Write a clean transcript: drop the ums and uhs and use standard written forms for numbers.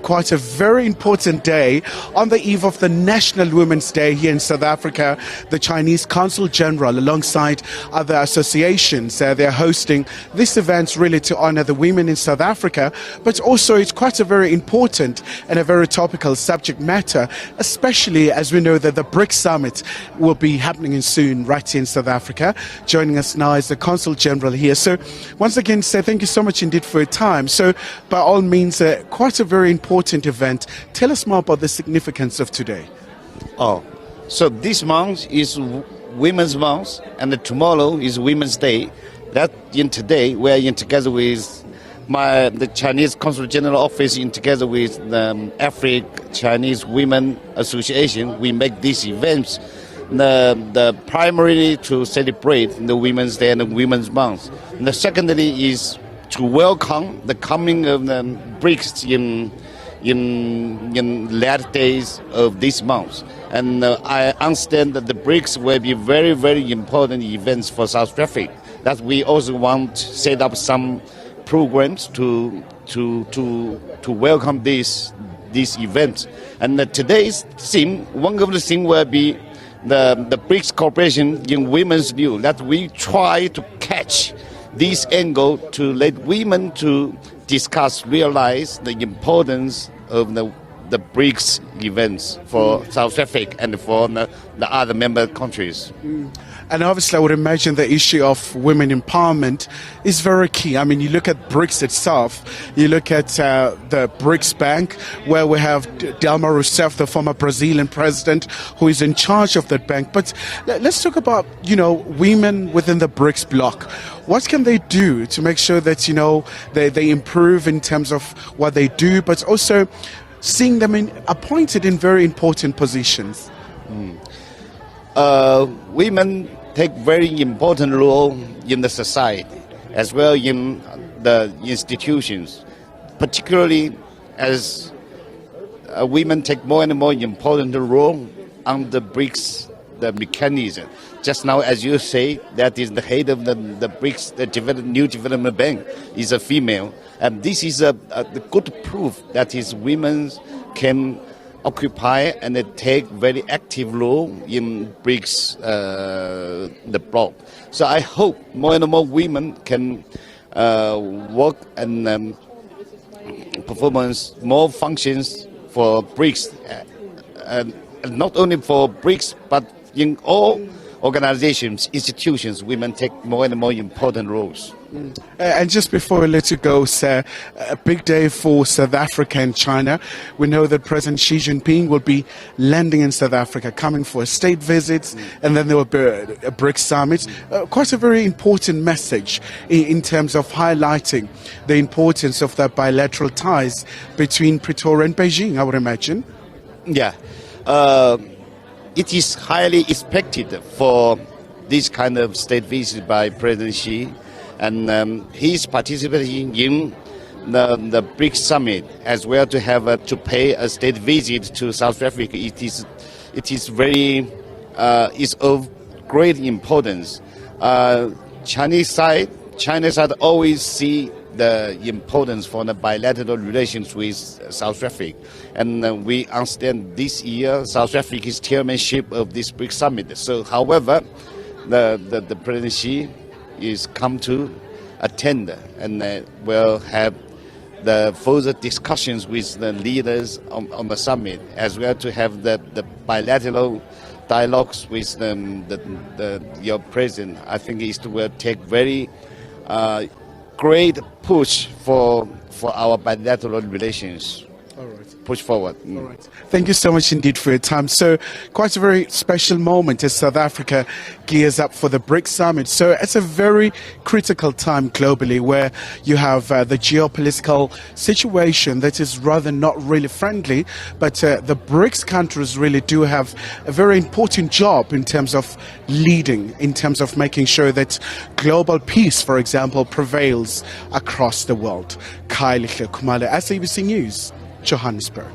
Quite a very important day on the eve of the National Women's Day here in South Africa. The Chinese Consul General, alongside other associations, they're hosting this event really to honor the women in South Africa, but also it's quite a very important and a very topical subject matter, especially as we know that the BRICS summit will be happening soon right here in South Africa. Joining us now is the Consul General here. So once again, thank you so much indeed for your time. So by all means, quite a very important event. Tell us more about the significance of today. So this month is Women's Month, and tomorrow is Women's Day. That in today we are in together with the Chinese Consul General Office, in together with the African Chinese Women Association. We make these events the primarily to celebrate the Women's Day and the Women's Month. And the secondly is to welcome the coming of the BRICS in latter days of this month. And I understand that the BRICS will be very, very important events for South Africa. That we also want to set up some programs to welcome this event. And today's theme, one of the things will be the BRICS cooperation in women's view, that we try to catch this angle to let women to discuss, realize the importance of the BRICS events for South Africa and for the other member countries. And obviously I would imagine the issue of women empowerment is very key. I mean, you look at BRICS itself, you look at the BRICS Bank, where we have Dilma Rousseff, the former Brazilian president, who is in charge of that bank. But let's talk about, women within the BRICS bloc. What can they do to make sure that, they improve in terms of what they do, but also seeing them appointed in very important positions? Women take very important role in the society, as well in the institutions, particularly as women take more and more important role on the BRICS, the mechanism. Just now, as you say, that is the head of the BRICS, the New Development Bank, is a female. And this is a good proof that is women can occupy and take very active role in BRICS, the bloc. So I hope more and more women can work and perform more functions for BRICS, and not only for BRICS, but in all organizations, institutions, women take more and more important roles. And just before we let you go, sir, a big day for South Africa and China. We know that President Xi Jinping will be landing in South Africa, coming for a state visit, and then there will be a BRICS summit. Quite a very important message in terms of highlighting the importance of the bilateral ties between Pretoria and Beijing, I would imagine. Yeah. It is highly expected for this kind of state visit by President Xi, and he's participating in the BRICS summit as well to have to pay a state visit to South Africa. It is very is of great importance. China side always see the importance for the bilateral relations with South Africa. And we understand this year South Africa's chairmanship of this BRICS summit. So, however, the President Xi is come to attend and will have the further discussions with the leaders on the summit, as well to have the bilateral dialogues with your president. I think it will take very great push for our bilateral relations. All right. Push forward. All right. Thank you so much indeed for your time. So quite a very special moment as South Africa gears up for the BRICS summit. So it's a very critical time globally, where you have the geopolitical situation that is rather not really friendly, but the BRICS countries really do have a very important job in terms of leading, in terms of making sure that global peace, for example, prevails across the world. Khayelihle Khumalo, SABC News, Johannesburg.